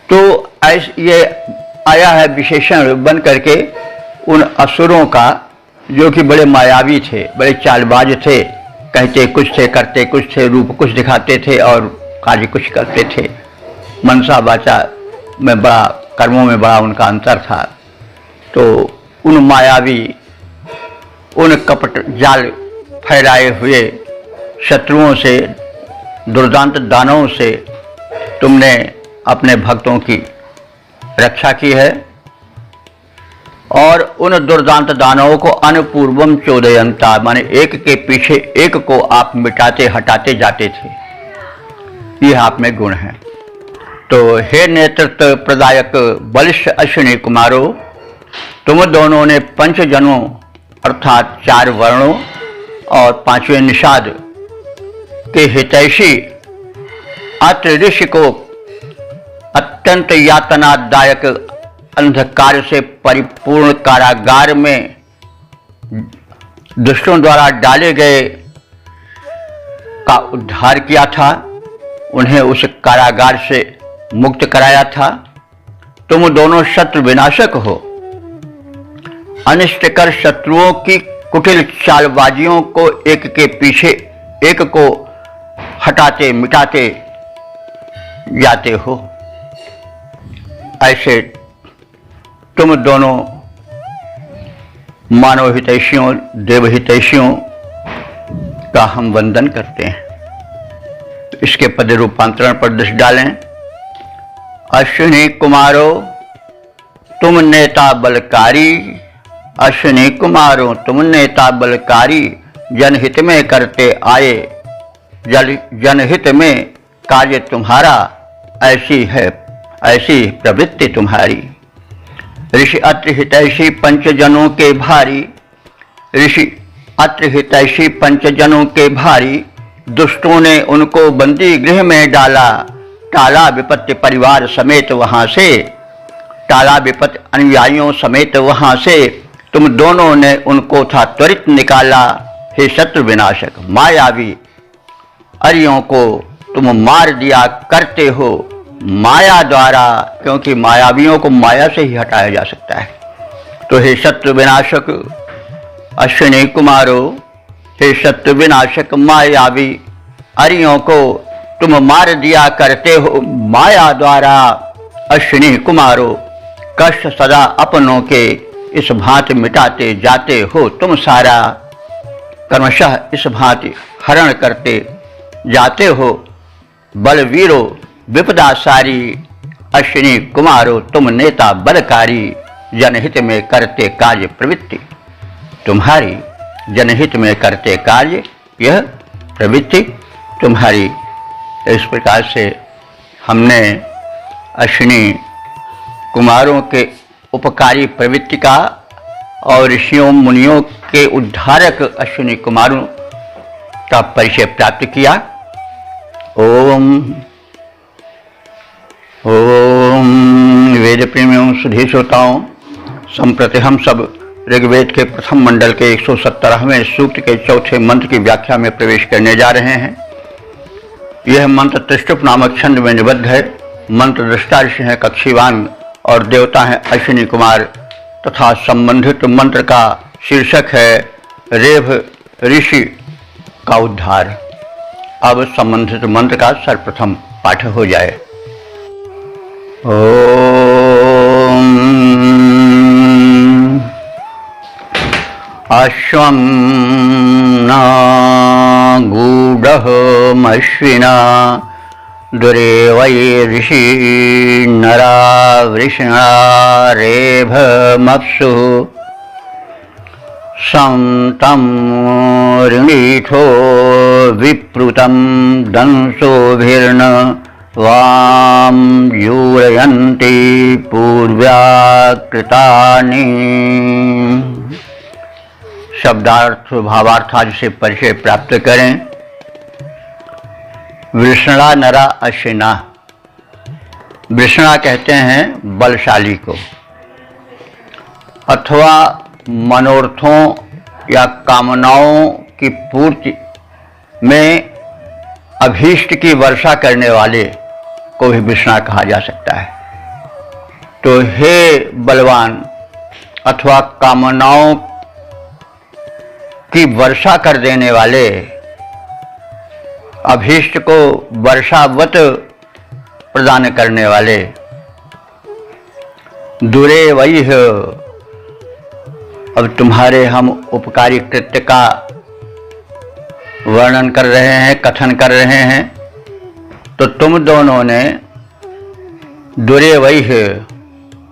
तो ऐसे ये आया है विशेषण बन करके उन असुरों का, जो कि बड़े मायावी थे, बड़े चालबाज थे, कहते कुछ थे, करते कुछ थे, रूप कुछ दिखाते थे और कार्य कुछ करते थे। मनसा वाचा में बड़ा, कर्मों में बड़ा उनका अंतर था। तो उन मायावी, उन कपट जाल फैलाए हुए शत्रुओं से, दुर्दांत दानवों से तुमने अपने भक्तों की रक्षा की है। और उन दुर्दांत दानवों को अनुपूर्वम चोदयंता, माने एक के पीछे एक को आप मिटाते हटाते जाते थे। यह आप में गुण है। तो हे नेतृत्व प्रदायक बलिष्ठ अश्विनी कुमारों, तुम दोनों ने पंचजनों अर्थात 4 वर्णों और 5वें निषाद के हितैषी अत्र ऋषि को अत्यंत यातनादायक अंधकार से परिपूर्ण कारागार में दुष्टों द्वारा डाले गए का उद्धार किया था, उन्हें उस कारागार से मुक्त कराया था। तुम दोनों शत्रु विनाशक हो। अनिष्टकर शत्रुओं की कुटिल चालबाजियों को एक के पीछे एक को हटाते मिटाते जाते हो। ऐसे तुम दोनों मानव हितैषियों, देव हितैषियों का हम वंदन करते हैं। तो इसके पद रूपांतरण पर दृष्टि डालें। अश्विनी कुमारो तुम नेता बलकारी, अश्विनी कुमारो तुम नेता बलकारी, जनहित में करते आए, जनहित में कार्य तुम्हारा, ऐसी है ऐसी प्रवृत्ति तुम्हारी। ऋषि अत्र हितैषी पंचजनों के भारी, ऋषि अत्र हितैषी पंचजनों के भारी, दुष्टों ने उनको बंदी गृह में डाला, टाला विपत्ति परिवार समेत वहां से, टाला विपत्ति अनुयायियों समेत वहां से, तुम दोनों ने उनको था त्वरित निकाला। हे शत्रु विनाशक मायावी, अरियों को तुम मार दिया करते हो माया द्वारा, क्योंकि मायावियों को माया से ही हटाया जा सकता है। तो हे शत्रु विनाशक अश्विनी कुमारो, हे शत्रु विनाशक मायावी, अरियों को तुम मार दिया करते हो माया द्वारा। अश्विनी कुमारो, कष्ट सदा अपनों के इस भांति मिटाते जाते हो तुम सारा, क्रमशः इस भांति हरण करते जाते हो बलवीरो विपदा सारी। अश्विनी कुमारो तुम नेता बलकारी, जनहित में करते कार्य प्रवृत्ति तुम्हारी, जनहित में करते कार्य यह प्रवृत्ति तुम्हारी। इस प्रकार से हमने अश्विनी कुमारों के उपकारी प्रवृत्ति का और ऋषियों मुनियों के उद्धारक अश्विनी कुमारों का परिचय प्राप्त किया। ओम ओम वेद प्रेमियों सुधी श्रोताओं, संप्रति हम सब ऋग्वेद के प्रथम मंडल के 117वें सूक्त के चौथे मंत्र की व्याख्या में प्रवेश करने जा रहे हैं। यह मंत्र त्रिष्टुप नामक छंद में निबद्ध है। मंत्र दृष्टा ऋषि हैं कक्षीवान और देवता हैं अश्विनी कुमार, तथा संबंधित मंत्र का शीर्षक है रेभ ऋषि का उद्धार। अब संबंधित मंत्र का सर्वप्रथम पाठ हो जाए। ओम अश्वं न गूढ़मश्विना दुरे वै ऋषि नरा वृषणा रेभमप्सु संतं ऋणीठो विप्रुतं दंसोभिर्न वाम यूरयन्ति पूर्व्याकृतानि। शब्दार्थ भावार्थ आदि से परिचय प्राप्त करें। वृषणा नरा अश्विना, वृषणा कहते हैं बलशाली को, अथवा मनोरथों या कामनाओं की पूर्ति में अभीष्ट की वर्षा करने वाले को भी वृषणा कहा जा सकता है। तो हे बलवान, अथवा कामनाओं की वर्षा कर देने वाले, अभीष्ट को वर्षावत प्रदान करने वाले, दुरे वही है। अब तुम्हारे हम उपकारी कृत्य का वर्णन कर रहे हैं, कथन कर रहे हैं। तो तुम दोनों ने दुरे वही है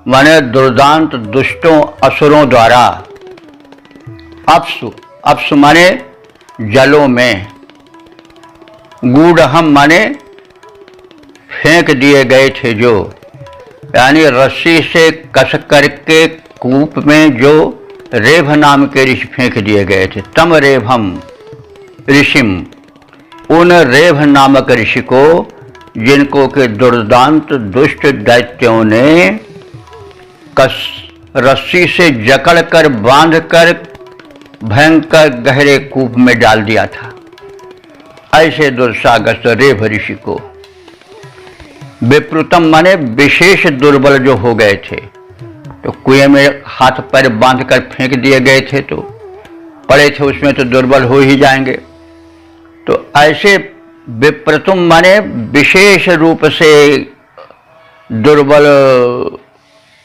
माने दुर्दांत दुष्टों असुरों द्वारा, अपसु अपसु माने जलों में, गूढ़हम माने फेंक दिए गए थे जो, यानी रस्सी से कस करके कूप में जो रेभ नाम के ऋषि फेंक दिए गए थे। तम रेभम ऋषिम, उन रेभ नामक ऋषि को जिनको के दुर्दांत दुष्ट दैत्यों ने रस्सी से जकड़कर बांधकर भयंकर गहरे कूप में डाल दिया था। ऐसे दुर्साग्रस्त रेभ ऋषि को विप्रुतम माने विशेष दुर्बल जो हो गए थे, तो कुएं में हाथ पैर बांधकर फेंक दिए गए थे, तो पड़े थे उसमें तो दुर्बल हो ही जाएंगे। तो ऐसे विप्रतुम माने विशेष रूप से दुर्बल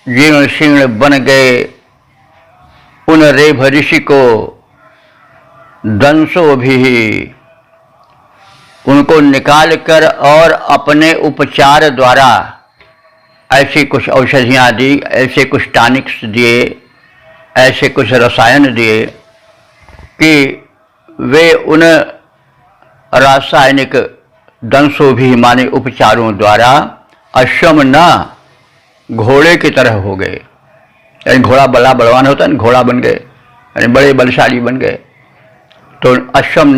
जीर्ण शीर्ण बन गए उन रेभ ऋषि को दंसो भी, उनको निकाल कर और अपने उपचार द्वारा ऐसी कुछ औषधियाँ दी, ऐसे कुछ टॉनिक्स दिए, ऐसे कुछ रसायन दिए कि वे उन रासायनिक दंसों भी माने उपचारों द्वारा अश्वम न घोड़े की तरह हो गए। यानी घोड़ा बड़ा बलवान होता है ना, घोड़ा बन गए, यानी बड़े बलशाली बन गए। तो अश्वम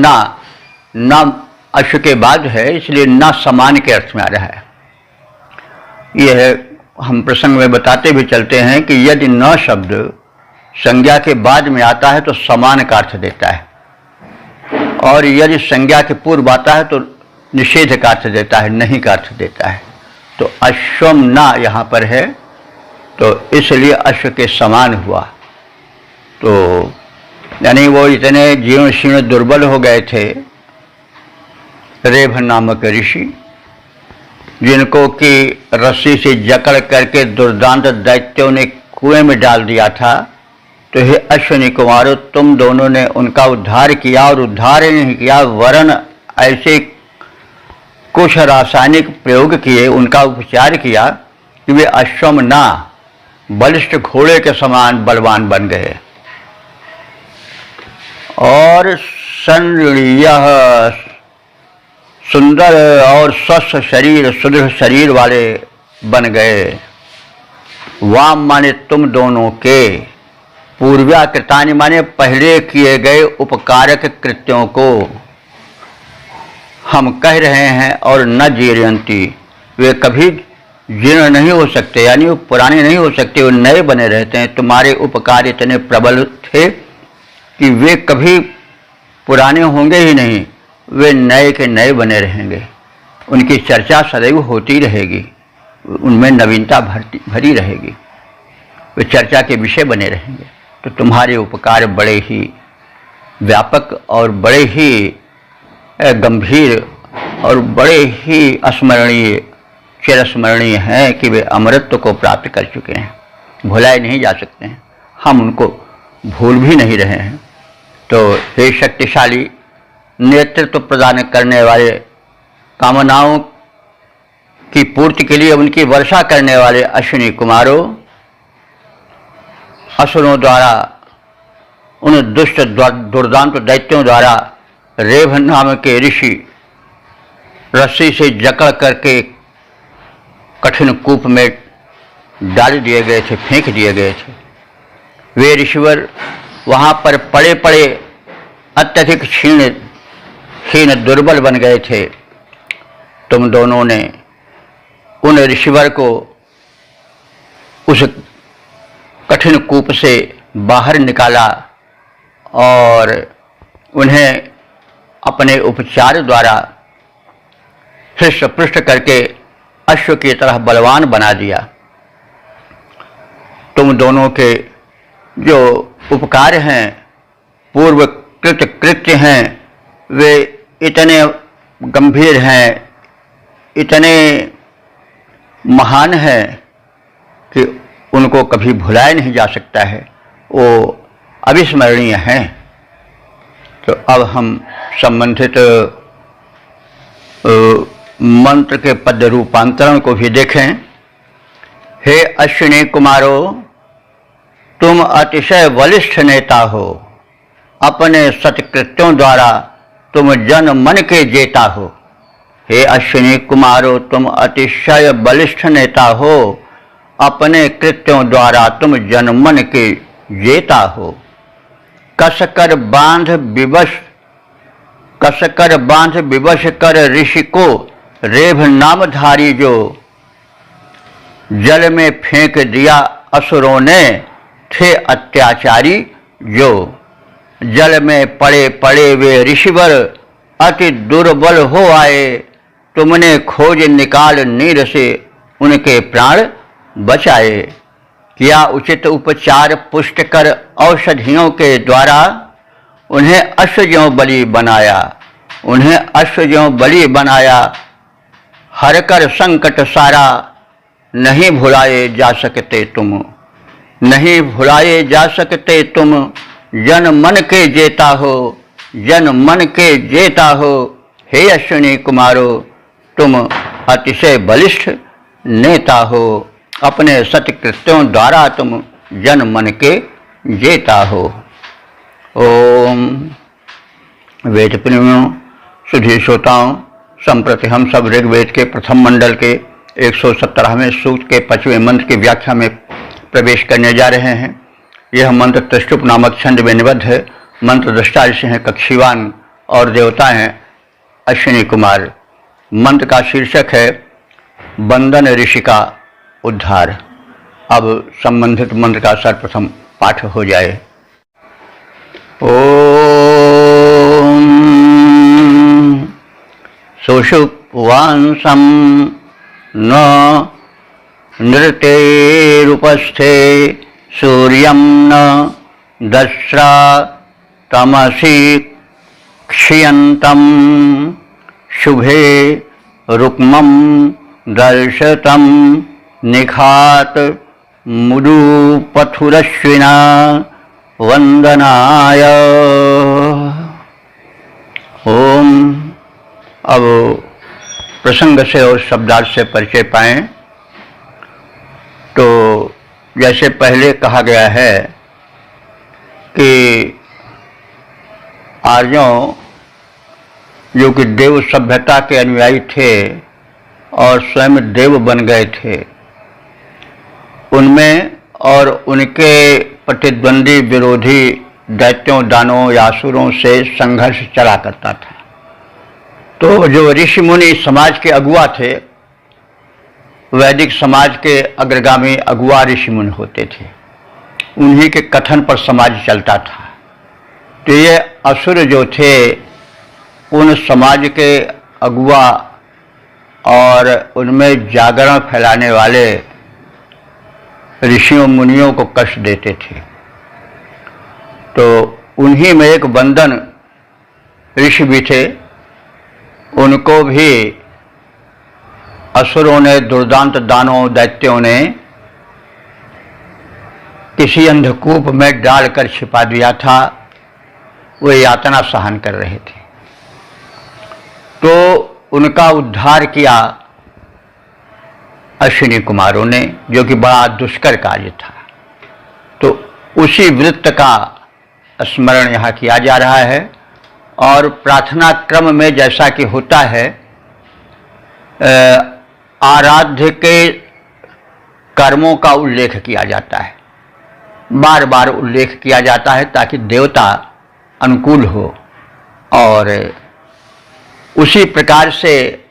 न अश्व के बाद है, इसलिए न समान के अर्थ में आ रहा है। यह हम प्रसंग में बताते भी चलते हैं कि यदि न शब्द संज्ञा के बाद में आता है तो समान का अर्थ देता है, और यदि संज्ञा के पूर्व आता है तो निषेध का अर्थ देता है, नहीं का अर्थ देता है। तो अश्वम न यहाँ पर है तो इसलिए अश्व के समान हुआ। तो यानी वो इतने जीर्ण शीर्ण दुर्बल हो गए थे रेभ नामक ऋषि, जिनको कि रस्सी से जकड़ करके दुर्दांत दैत्यों ने कुएं में डाल दिया था। तो हे अश्विनी कुमारों, तुम दोनों ने उनका उद्धार किया, और उद्धार ही नहीं किया वरन ऐसे कुछ रासायनिक प्रयोग किए, उनका उपचार किया कि वे अश्वम ना बलिष्ठ घोड़े के समान बलवान बन गए। और संरणीय सुंदर और स्वस्थ शरीर, सुदृढ़ शरीर वाले बन गए। वाम माने तुम दोनों के, पूर्व्या कृतानि माने पहले किए गए उपकारक कृत्यों को हम कह रहे हैं। और न जीर्यन्ति, वे कभी जीर्ण नहीं हो सकते, यानी वो पुराने नहीं हो सकते, वो नए बने रहते हैं। तुम्हारे उपकार इतने प्रबल थे कि वे कभी पुराने होंगे ही नहीं, वे नए के नए बने रहेंगे। उनकी चर्चा सदैव होती रहेगी, उनमें नवीनता भरी रहेगी, वे चर्चा के विषय बने रहेंगे। तो तुम्हारे उपकार बड़े ही व्यापक और बड़े ही गंभीर और बड़े ही स्मरणीय, चिरस्मरणीय हैं कि वे अमरत्व को प्राप्त कर चुके हैं, भुलाए नहीं जा सकते हैं, हम उनको भूल भी नहीं रहे हैं। तो हे शक्तिशाली, नेतृत्व प्रदान करने वाले, कामनाओं की पूर्ति के लिए उनकी वर्षा करने वाले अश्विनी कुमारों, असुरों द्वारा, उन दुष्ट दुर्दांत दैत्यों द्वारा रेभ नाम के ऋषि रस्सी से जकड़ करके कठिन कूप में डाल दिए गए थे, फेंक दिए गए थे। वे ऋषिवर वहाँ पर पड़े पड़े अत्यधिक क्षीण दुर्बल बन गए थे। तुम दोनों ने उन ऋषिवर को उस कठिन कूप से बाहर निकाला और उन्हें अपने उपचार द्वारा हृष्ट पृष्ट करके अश्व की तरह बलवान बना दिया। तुम दोनों के जो उपकार हैं, पूर्व कृत कृत्य हैं, वे इतने गंभीर हैं, इतने महान हैं कि उनको कभी भुलाया नहीं जा सकता है, वो अविस्मरणीय हैं। तो अब हम संबंधित मंत्र के पद रूपांतरण को भी देखें। हे अश्विनी कुमारों, तुम अतिशय बलिष्ठ नेता हो, अपने सत्कृत्यों द्वारा तुम जन मन के जेता हो। हे अश्विनी कुमारों, तुम अतिशय बलिष्ठ नेता हो, अपने कृत्यों द्वारा तुम जनमन के जेता हो। कसकर बांध विवश कर ऋषि को रेभ नामधारी जो जल में फेंक दिया असुरों ने, थे अत्याचारी जो। जल में पड़े पड़े वे ऋषिवर अति दुर्बल हो आए, तुमने खोज निकाल नीर से उनके प्राण बचाए। किया उचित उपचार पुष्ट कर औषधियों के द्वारा उन्हें अश्वज्यों बलि बनाया, हर कर संकट सारा नहीं भुलाए जा सकते तुम, नहीं भुलाए जा सकते तुम, जन मन के जेता हो, जन मन के जेता हो, हे अश्विनी कुमारो तुम अतिशय बलिष्ठ नेता हो, अपने सत्कृत्यों द्वारा तुम जन मन के जेता हो। ओम। वेद प्रेमियों, सुधी श्रोताओं, संप्रति हम सब ऋग्वेद के प्रथम मंडल के 117वें सूक्त के 5वें मंत्र की व्याख्या में प्रवेश करने जा रहे हैं। यह मंत्र त्रिष्टुप नामक छंद में निबद्ध है। मंत्र दृष्टा ऋषि हैं कक्षीवान और देवता हैं अश्विनी कुमार। मंत्र का शीर्षक है बंदन ऋषि का उद्धार। अब संबंधित मंत्र का सर्वप्रथम पाठ हो जाए। ओम सुषुप्वांसं न नृतेरुपस्थे सूर्यं न दस्रा तमसि क्षियन्तं शुभे रुक्मं दर्शतं निखात मुदुपथुरश्विना वंदनाय। ओम। अब प्रसंग से और शब्दार्थ से परिचय पाएं तो जैसे पहले कहा गया है कि आर्यों जो कि देव सभ्यता के अनुयायी थे और स्वयं देव बन गए थे, उनमें और उनके प्रतिद्वंदी विरोधी दैत्यों, दानवों या असुरों से संघर्ष चला करता था। तो जो ऋषि मुनि समाज के अगुआ थे, वैदिक समाज के अग्रगामी अगुआ ऋषि मुनि होते थे, उन्हीं के कथन पर समाज चलता था। तो ये असुर जो थे उन समाज के अगुआ और उनमें जागरण फैलाने वाले ऋषियों मुनियों को कष्ट देते थे। तो उन्हीं में एक बंदन ऋषि भी थे। उनको भी असुरों ने, दुर्दांत दानों, दैत्यों ने किसी अंधकूप में डालकर छिपा दिया था। वे यातना सहन कर रहे थे। तो उनका उद्धार किया अश्विनी कुमारों ने, जो कि बड़ा दुष्कर कार्य था। तो उसी वृत्त का स्मरण यहाँ किया जा रहा है और प्रार्थना क्रम में जैसा कि होता है, आराध्य के कर्मों का उल्लेख किया जाता है, बार बार उल्लेख किया जाता है ताकि देवता अनुकूल हो और उसी प्रकार से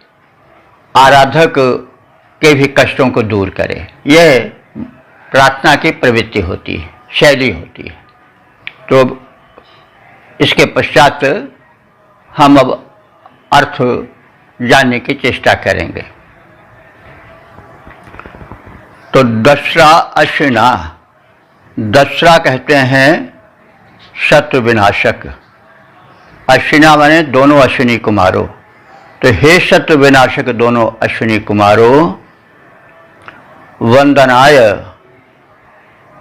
आराधक के भी कष्टों को दूर करे। यह प्रार्थना की प्रवृत्ति होती है, शैली होती है। तो इसके पश्चात हम अब अर्थ जानने की चेष्टा करेंगे। तो दस्रा अश्विना, दस्रा कहते हैं शत्रु विनाशक, अश्विना माने दोनों अश्विनी कुमारों। तो हे शत्रु विनाशक दोनों अश्विनी कुमारों, वंदनाय,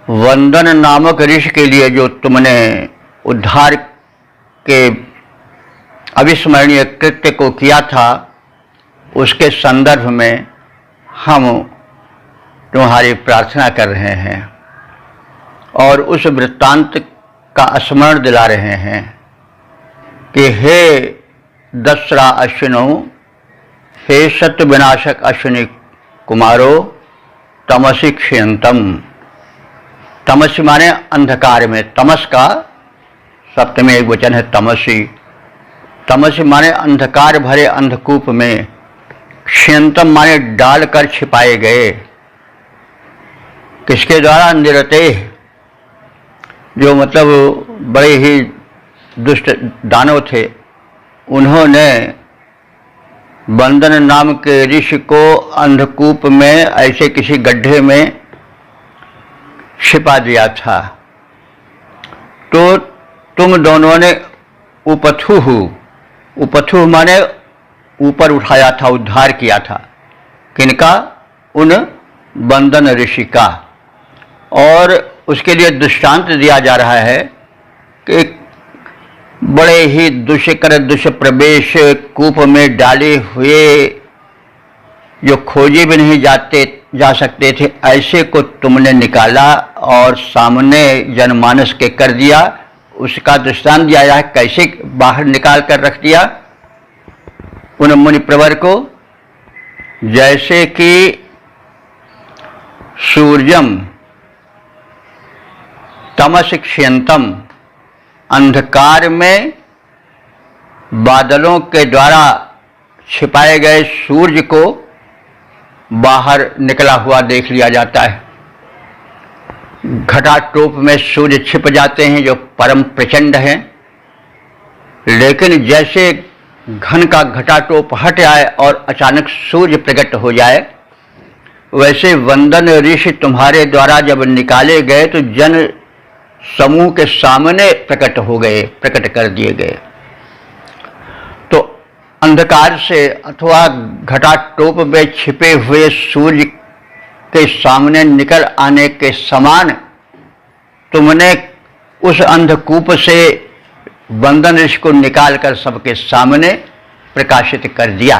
वंदन नामक ऋषि के लिए जो तुमने उद्धार के अविस्मरणीय कृत्य को किया था, उसके संदर्भ में हम तुम्हारी प्रार्थना कर रहे हैं और उस वृत्तांत का स्मरण दिला रहे हैं कि हे दस्रा अश्विनों, हे शत्रु विनाशक अश्विनी कुमारों, तमसि क्षयंतम। तमसि माने अंधकार में, तमस का सप्तमी एक वचन है तमसि। तमसि माने अंधकार भरे अंधकूप में, क्षयंतम माने डालकर छिपाए गए। किसके द्वारा? निरते, जो मतलब बड़े ही दुष्ट दानव थे, उन्होंने बंदन नाम के ऋषि को अंधकूप में ऐसे किसी गड्ढे में छिपा दिया था। तो तुम दोनों ने उपथु माने ऊपर उठाया था, उद्धार किया था। किनका? उन बंदन ऋषि का। और उसके लिए दृष्टांत दिया जा रहा है कि बड़े ही दुष्कर दुष्प्रवेश कूप में डाले हुए जो खोजे भी नहीं जा सकते थे, ऐसे को तुमने निकाला और सामने जनमानस के कर दिया। उसका दृष्टांत दिया है कैसे बाहर निकाल कर रख दिया उन मुनि प्रवर को। जैसे कि सूर्यम तमस क्षयंतम, अंधकार में बादलों के द्वारा छिपाए गए सूर्य को बाहर निकला हुआ देख लिया जाता है। घटाटोप में सूर्य छिप जाते हैं जो परम प्रचंड हैं, लेकिन जैसे घन का घटाटोप हट आए और अचानक सूर्य प्रकट हो जाए, वैसे वंदन ऋषि तुम्हारे द्वारा जब निकाले गए तो जन समूह के सामने प्रकट हो गए, प्रकट कर दिए गए। तो अंधकार से अथवा घटाटोप में छिपे हुए सूर्य के सामने निकल आने के समान तुमने उस अंधकूप से वंदन ऋषि को निकालकर सबके सामने प्रकाशित कर दिया।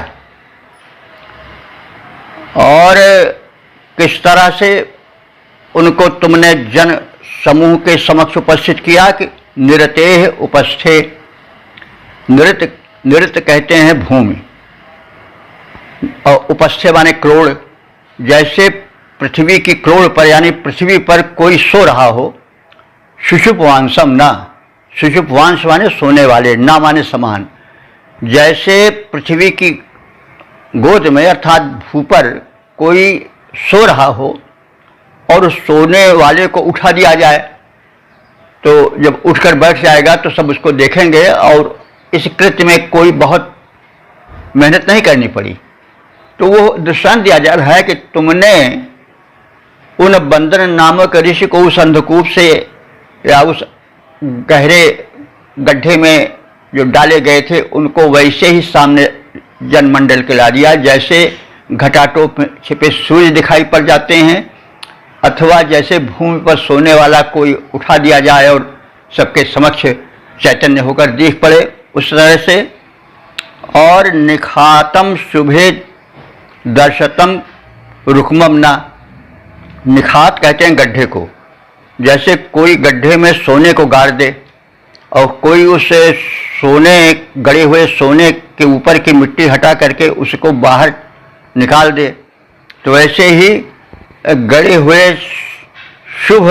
और किस तरह से उनको तुमने जन समूह के समक्ष उपस्थित किया कि निरतेह उपस्थे, नृत्य कहते हैं भूमि और उपस्थे माने क्रोड़। जैसे पृथ्वी की क्रोड़ पर यानी पृथ्वी पर कोई सो रहा हो, सुषुप्वांसम ना, सुषुप्वांश माने सोने वाले, ना माने समान। जैसे पृथ्वी की गोद में अर्थात भूपर कोई सो रहा हो और सोने वाले को उठा दिया जाए, तो जब उठकर बैठ जाएगा तो सब उसको देखेंगे और इस कृत्य में कोई बहुत मेहनत नहीं करनी पड़ी। तो वो दृष्टांत दिया जा रहा है कि तुमने उन बंदन नामक ऋषि को उस अंधकूप से या उस गहरे गड्ढे में जो डाले गए थे उनको वैसे ही सामने जनमंडल के ला दिया, जैसे घटाटोप में छिपे सूर्य दिखाई पड़ जाते हैं अथवा जैसे भूमि पर सोने वाला कोई उठा दिया जाए और सबके समक्ष चैतन्य होकर दिख पड़े, उस तरह से। और निखातम शुभे दर्शतम रुक्मम ना, निखात कहते हैं गड्ढे को। जैसे कोई गड्ढे में सोने को गाड़ दे और कोई उस सोने गड़े हुए सोने के ऊपर की मिट्टी हटा करके उसको बाहर निकाल दे, तो वैसे ही गड़े हुए शुभ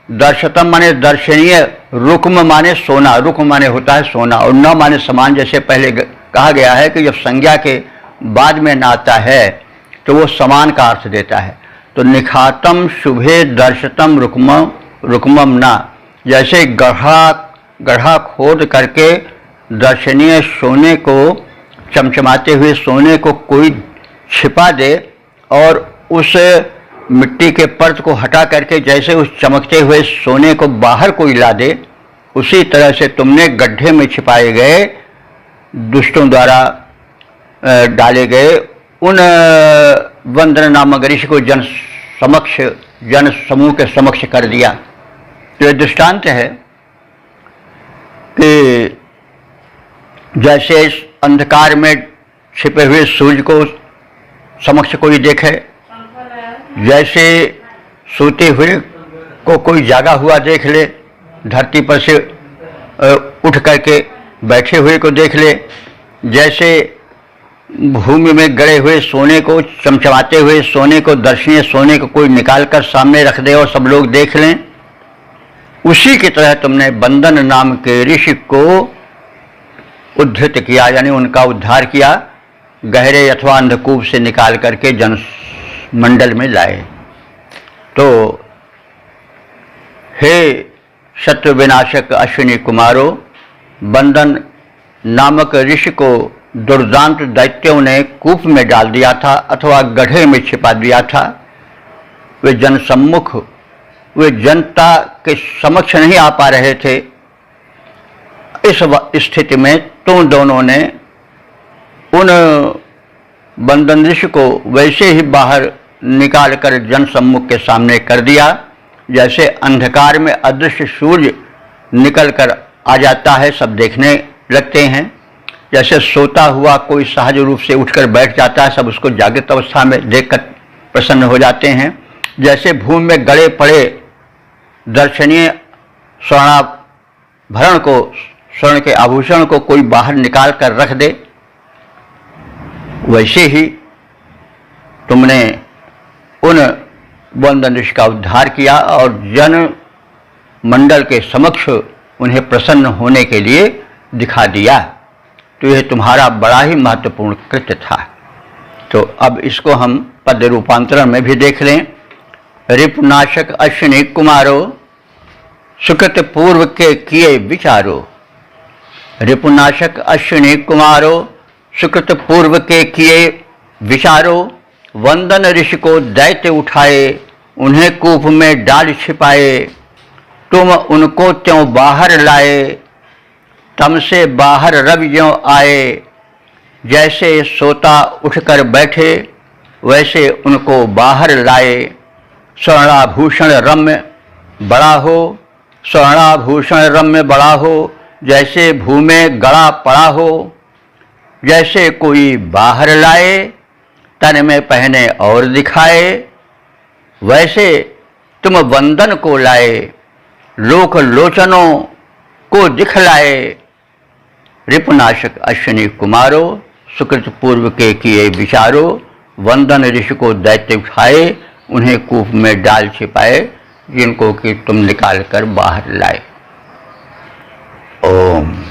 दर्शतम माने दर्शनीय, रुक्म माने सोना, रुक्म माने होता है सोना और न माने समान। जैसे पहले कहा गया है कि जब संज्ञा के बाद में न आता है तो वो समान का अर्थ देता है। तो निखातम शुभे दर्शतम रुक्मम ना, जैसे गढ़ा खोद करके दर्शनीय सोने को, चमचमाते हुए सोने को कोई छिपा दे और उस मिट्टी के परत को हटा करके जैसे उस चमकते हुए सोने को बाहर कोई ला दे, उसी तरह से तुमने गड्ढे में छिपाए गए दुष्टों द्वारा डाले गए उन वंदन नामक ऋषि को जन समूह के समक्ष कर दिया। तो दृष्टांत है कि जैसे इस अंधकार में छिपे हुए सूर्य को समक्ष कोई देखे, जैसे सोते हुए को कोई जागा हुआ देख ले, धरती पर से उठ करके बैठे हुए को देख ले, जैसे भूमि में गड़े हुए सोने को, चमचमाते हुए सोने को, दर्शनीय सोने को कोई निकाल कर सामने रख दे और सब लोग देख लें, उसी की तरह तुमने बंदन नाम के ऋषि को उद्धृत किया, यानी उनका उद्धार किया, गहरे अथवा अंधकूप से निकाल करके जन मंडल में लाए। तो हे शत्रु विनाशक अश्विनी कुमारो, बंदन नामक ऋषि को दुर्दांत दैत्यों ने कूप में डाल दिया था अथवा गड्ढे में छिपा दिया था। वे जनसम्मुख, वे जनता के समक्ष नहीं आ पा रहे थे। इस स्थिति में तुम दोनों ने उन बंदन ऋषि को वैसे ही बाहर निकाल कर जन सम्मुख के सामने कर दिया। जैसे अंधकार में अदृश्य सूर्य निकल कर आ जाता है, सब देखने लगते हैं। जैसे सोता हुआ कोई सहज रूप से उठकर बैठ जाता है, सब उसको जागृत अवस्था में देखकर प्रसन्न हो जाते हैं। जैसे भूमि में गड़े पड़े दर्शनीय स्वर्णाभरण को, स्वर्ण के आभूषण को कोई बाहर निकाल कर रख दे, वैसे ही तुमने उन वंदन ऋषि का उद्धार किया और जन मंडल के समक्ष उन्हें प्रसन्न होने के लिए दिखा दिया। तो यह तुम्हारा बड़ा ही महत्वपूर्ण कृत्य था। तो अब इसको हम पद रूपांतरण में भी देख लें। रिपुनाशक अश्विनी कुमारो, सुकृत पूर्व के किए विचारो। रिपुनाशक अश्विनी कुमारो, सुकृत पूर्व के किए विचारो। वंदन ऋषि को दैत्य उठाए, उन्हें कूप में डाल छिपाए। तुम उनको त्यों बाहर लाए, तम से बाहर रवि ज्यों आए। जैसे सोता उठकर बैठे, वैसे उनको बाहर लाए। स्वर्णाभूषण रम्य बड़ा हो, स्वर्णाभूषण रम्य बड़ा हो। जैसे भूमि गड़ा पड़ा हो, जैसे कोई बाहर लाए, तन में पहने और दिखाए। वैसे तुम वंदन को लाए, लोक लोचनों को दिखलाए। रिपुनाशक अश्विनी कुमारो, सुकृत पूर्व के किए विचारो। वंदन ऋषि को दैत्य उठाए, उन्हें कूप में डाल छिपाए, जिनको कि तुम निकाल कर बाहर लाए। ओम।